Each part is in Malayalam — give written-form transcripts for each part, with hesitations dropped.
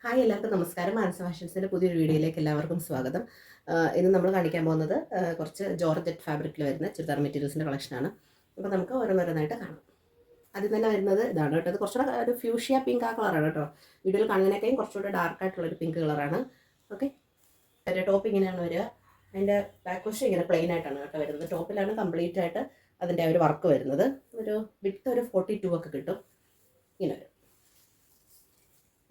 ഹായ്, എല്ലാവർക്കും നമസ്കാരം. മാനസ ഫാഷൻസിൻ്റെ പുതിയൊരു വീഡിയോയിലേക്ക് എല്ലാവർക്കും സ്വാഗതം. ഇന്ന് നമ്മൾ കാണിക്കാൻ പോകുന്നത് കുറച്ച് ജോർജറ്റ് ഫാബ്രിക്കിൽ വരുന്ന ചുരിദാർ മെറ്റീരിയൽസിൻ്റെ കളക്ഷനാണ്. അപ്പോൾ നമുക്ക് ഓരോന്നോരോന്നായിട്ട് കാണാം. ആദ്യം തന്നെ വരുന്നത് ഇതാണ് കേട്ടോ. ഇത് കുറച്ചുകൂടെ ഒരു ഫ്യൂഷ്യ പിങ്ക് ആ കളറാണ് കേട്ടോ. വീഡിയോയിൽ കാണുന്നതിനേക്കാളും കുറച്ചുകൂടെ ഡാർക്കായിട്ടുള്ളൊരു പിങ്ക് കളറാണ്. ഓക്കെ, അതിൻ്റെ ടോപ്പ് ഇങ്ങനെയാണ് വരിക. അതിൻ്റെ ബാക്ക് വശം ഇങ്ങനെ പ്ലെയിൻ ആയിട്ടാണ് കേട്ടോ വരുന്നത്. ടോപ്പിലാണ് കംപ്ലീറ്റ് ആയിട്ട് അതിൻ്റെ ഒരു വർക്ക് വരുന്നത്. ഒരു വിഡ്ത്ത് ഒരു 42 ഒക്കെ കിട്ടും. ഇങ്ങനെ വരും.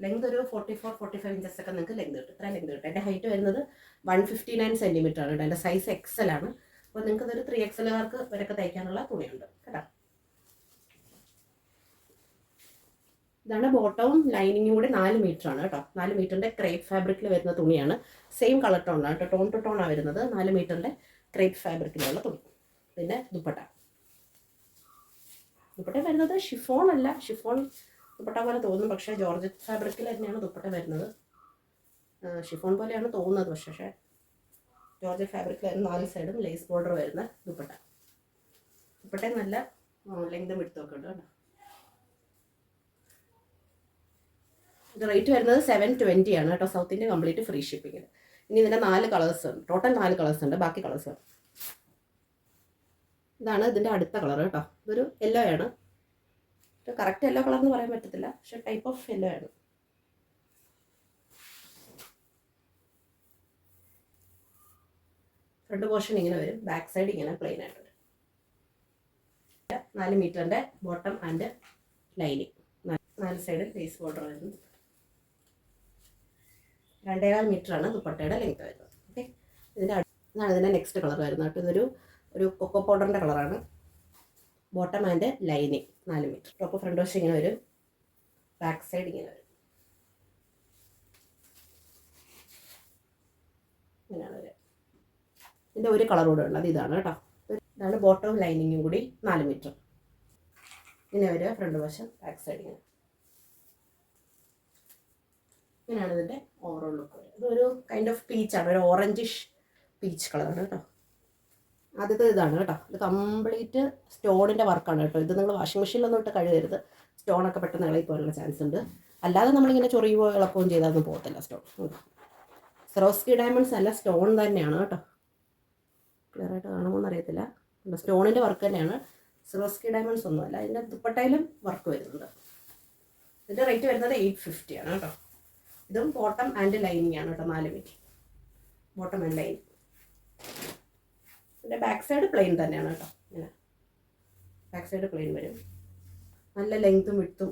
ലെങ്ത് ഒരു 44-45 ഇഞ്ചസ് ഒക്കെ നിങ്ങൾക്ക് ലെങ്ത് കിട്ടും. ഇത്രയും ലെങ്ത് കിട്ടും. എൻ്റെ ഹൈറ്റ് വരുന്നത് 159 സെൻറ്റിമീറ്റർ ആണ് കേട്ടോ. എൻ്റെ സൈസ് XL ആണ്. അപ്പോൾ നിങ്ങൾക്ക് ഇതൊരു 3XLകാർക്ക് വരെയൊക്കെ തയ്ക്കാനുള്ള തുണിയുണ്ട് കേട്ടോ. ഇതാണ് ബോട്ടവും ലൈനിങ്ങും കൂടി 4 മീറ്റർ ആണ് കേട്ടോ. 4 മീറ്ററിൻ്റെ ക്രേപ്പ് ഫാബ്രിക്കിൽ വരുന്ന തുണിയാണ്. സെയിം കളർ ടോണാണ് കേട്ടോ. ടോൺ ടു ടോണാണ് വരുന്നത്. 4 മീറ്ററിൻ്റെ ക്രേപ്പ് ഫാബ്രിക്കിലുള്ള തുണി. പിന്നെ ദുപ്പട്ട വരുന്നത് ഷിഫോൺ അല്ല. ഷിഫോൺ ദുപ്പട്ട പോലെ തോന്നും, പക്ഷേ ജോർജറ്റ് ഫാബ്രിക്കിൽ തന്നെയാണ് ദുപ്പട്ട വരുന്നത്. ഷിഫോൺ പോലെയാണ് തോന്നുന്നത്, പക്ഷേ ജോർജറ്റ് ഫാബ്രിക്കിൽ 4 സൈഡും ലേസ് ബോർഡർ വരുന്ന ദുപ്പട്ട നല്ല ലെങ്തും വിഡ്ത്തും ഉണ്ട് കേട്ടോ. ഇത് റേറ്റ് വരുന്നത് 720 ആണ് കേട്ടോ. സൗത്ത് ഇന്ത്യ കംപ്ലീറ്റ് ഫ്രീ ഷിപ്പിങ്ങിൽ. ഇനി ഇതിൻ്റെ 4 കളേഴ്സ് ഉണ്ട്. ടോട്ടൽ 4 കളേഴ്സ് ഉണ്ട്. ബാക്കി കളേഴ്സ് ഇതാണ് ഇതിൻ്റെ അടുത്ത കളർ കേട്ടോ. ഇതൊരു യെല്ലോ ആണ്. കറക്റ്റ് യെല്ലോ കളർ എന്ന് പറയാൻ പറ്റത്തില്ല, പക്ഷെ ടൈപ്പ് ഓഫ് യെല്ലോ ആണ്. ഫ്രണ്ട് പോർഷൻ ഇങ്ങനെ വരും. ബാക്ക് സൈഡ് ഇങ്ങനെ പ്ലെയിൻ ആയിട്ട് വരും. 4 മീറ്ററിൻ്റെ ബോട്ടം ആൻഡ് ലൈനിങ്. 4 സൈഡിൽ ലേസ് ബോർഡർ വരുന്നത്. 2.25 മീറ്ററാണ് ദുപ്പട്ടയുടെ ലെങ്ത് വരുന്നത്. ഓക്കെ, ഇതാണ് ഇതിൻ്റെ നെക്സ്റ്റ് കളർ വരുന്നത് കേട്ടോ. ഇതൊരു കൊക്കോ പൗഡറിൻ്റെ കളറാണ്. Bottom and lining 4 metre. Top front വശം ഇങ്ങനെ വരും. ബാക്ക് സൈഡ് ഇങ്ങനെ വരും. ഇങ്ങനെയാണ് വരിക. ഇതിൻ്റെ ഒരു കളർ കൂടെ ഉള്ളത് ഇതാണ് കേട്ടോ. ഇതാണ് ബോട്ടവും ലൈനിങ്ങും കൂടി 4 മീറ്റർ. ഇങ്ങനെ വരിക. ഫ്രണ്ട് വശം, ബാക്ക് സൈഡ് ഇങ്ങനെയാണ് ഇതിൻ്റെ ഓവറോൾ ലുക്ക് വരിക. ഇതൊരു കൈൻഡ് ഓഫ് പീച്ചാണ്. ഒരു ഓറഞ്ചിഷ് പീച്ച് കളറാണ് കേട്ടോ. ആദ്യത്തെ ഇതാണ് കേട്ടോ. ഇത് കംപ്ലീറ്റ് സ്റ്റോണിൻ്റെ വർക്കാണ് കേട്ടോ. ഇത് നിങ്ങൾ വാഷിംഗ് മെഷീനിലൊന്നും ഇട്ട് കഴുകരുത്. സ്റ്റോണൊക്കെ പെട്ടെന്ന് ഇളകി പോകാനുള്ള ചാൻസ് ഉണ്ട്. അല്ലാതെ നമ്മളിങ്ങനെ ചൊറിയുകയോ ഇളക്കുകയും ചെയ്താലൊന്നും പോകത്തില്ല സ്റ്റോൺ. സ്വരോസ്കി ഡയമണ്ട്സ് അല്ല, സ്റ്റോൺ തന്നെയാണ് കേട്ടോ. ക്ലിയർ ആയിട്ട് കാണുമോ എന്നറിയത്തില്ല. സ്റ്റോണിൻ്റെ വർക്ക് തന്നെയാണ്. സ്വരോസ്കി ഡയമണ്ട്സ് ഒന്നുമല്ല. ഇതിൻ്റെ ദുപ്പട്ടയിലും വർക്ക് വരുന്നുണ്ട്. ഇതിൻ്റെ റേറ്റ് വരുന്നത് 850 ആണ് കേട്ടോ. ഇതും ബോട്ടം ആൻഡ് ലൈനിങ് ആണ് കേട്ടോ. 4 മീറ്റർ ബോട്ടം ആൻഡ് ലൈനിങ്. ഇതിൻ്റെ ബാക്ക് സൈഡ് പ്ലെയിൻ തന്നെയാണ് കേട്ടോ. ഇങ്ങനെ ബാക്ക് സൈഡ് പ്ലെയിൻ വരും. നല്ല ലെങ്ത്തും വിഡ്ത്തും.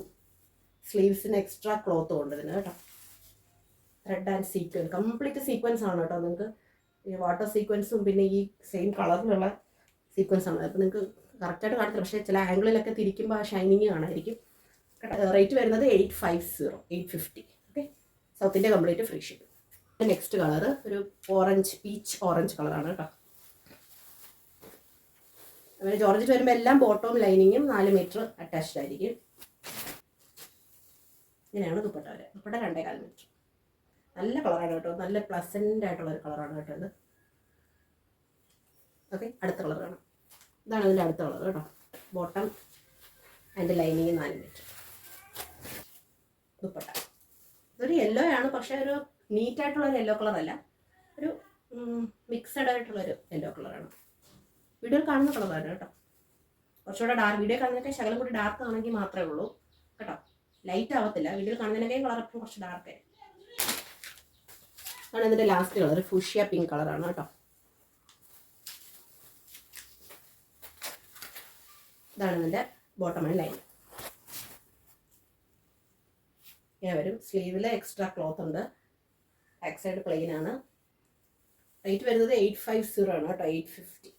സ്ലീവ്സിന് എക്സ്ട്രാ ക്ലോത്തും ഉണ്ട് ഇതിന് കേട്ടോ. Thread and sequence, complete sequence ആണ് കേട്ടോ. നിങ്ങൾക്ക് ഈ വാട്ടർ സീക്വൻസും പിന്നെ ഈ സെയിം കളറിലുള്ള സീക്വൻസ് ആണ്. അപ്പോൾ നിങ്ങൾക്ക് കറക്റ്റായിട്ട് കാണില്ല, പക്ഷേ ചില ആംഗിളിലൊക്കെ തിരിക്കുമ്പോൾ ആ ഷൈനിങ് കാണായിരിക്കും. റേറ്റ് വരുന്നത് 850. Okay, south India complete free shipping. Next colour ഒരു പീച്ച് ഓറഞ്ച് കളറാണ് കേട്ടോ. അങ്ങനെ ജോർജറ്റ് വരുമ്പോൾ എല്ലാം ബോട്ടവും ലൈനിങ്ങും 4 മീറ്റർ അറ്റാച്ച്ഡ് ആയിരിക്കും. ഇങ്ങനെയാണ് ദുപ്പട്ട വരെ. ദുപ്പട്ട 2.25 മീറ്റർ. നല്ല കളറാണ് കേട്ടോ. നല്ല പ്ലസൻ്റ് ആയിട്ടുള്ളൊരു കളറാണ് കേട്ടോ ഇത്. ഓക്കെ, അടുത്ത കളർ കാണാം. ഇതാണ് ഇതിൻ്റെ അടുത്ത കളർ കേട്ടോ. Bottom and lining 4 metre. Dupatta ഇതൊരു യെല്ലോ ആണ്, പക്ഷേ ഒരു നീറ്റായിട്ടുള്ളൊരു യെല്ലോ കളറല്ല. ഒരു മിക്സഡ് ആയിട്ടുള്ളൊരു യെല്ലോ കളറാണ്. വീഡിയോയിൽ കാണുന്ന കളറാണ് കേട്ടോ. കുറച്ചുകൂടെ ഡാർക്ക്, വീഡിയോ കാണുന്നതിനൊക്കെ ശകലം കൂടി ഡാർക്ക് ആണെങ്കിൽ മാത്രമേ ഉള്ളൂ കേട്ടോ. ലൈറ്റ് ആവത്തില്ല. വീഡിയോയിൽ കാണുന്നതിനൊക്കെ കളർ അപ്പം കുറച്ച് ഡാർക്ക് ആണ്. ഇതിൻ്റെ ലാസ്റ്റ് കളർ ഫുഷ്യ പിങ്ക് കളറാണ് കേട്ടോ. ഇതാണ് ഇതിൻ്റെ ബോട്ടം ആൻഡ് ലൈൻ. ഇങ്ങനെ വരും. സ്ലീവിൽ എക്സ്ട്രാ ക്ലോത്ത് ഉണ്ട്. ബാക്ക് സൈഡ് പ്ലെയിൻ ആണ്. റേറ്റ് വരുന്നത് 850 ആണ് കേട്ടോ. 850.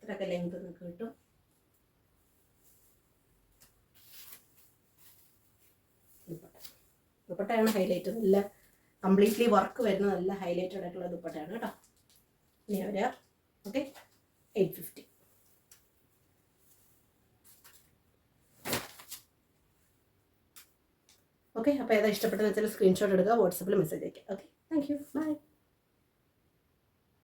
ഇത്രയൊക്കെ ലെങ്ത് നിങ്ങൾക്ക് കിട്ടും. ദുപ്പട്ടയാണ് ഹൈലൈറ്റ്. നല്ല കംപ്ലീറ്റ്ലി വർക്ക് വരുന്ന നല്ല ഹൈലൈറ്റഡ് ആയിട്ടുള്ള ദുപ്പട്ടയാണ് കേട്ടോ. ഇനി വരിക. ഓക്കെ, 850. ഓക്കെ, അപ്പോൾ ഏതാ ഇഷ്ടപ്പെട്ടതെന്ന് വെച്ചാൽ സ്ക്രീൻഷോട്ട് എടുക്കുക, വാട്സപ്പിൽ മെസ്സേജ് അയക്കുക. Okay, thank you, by.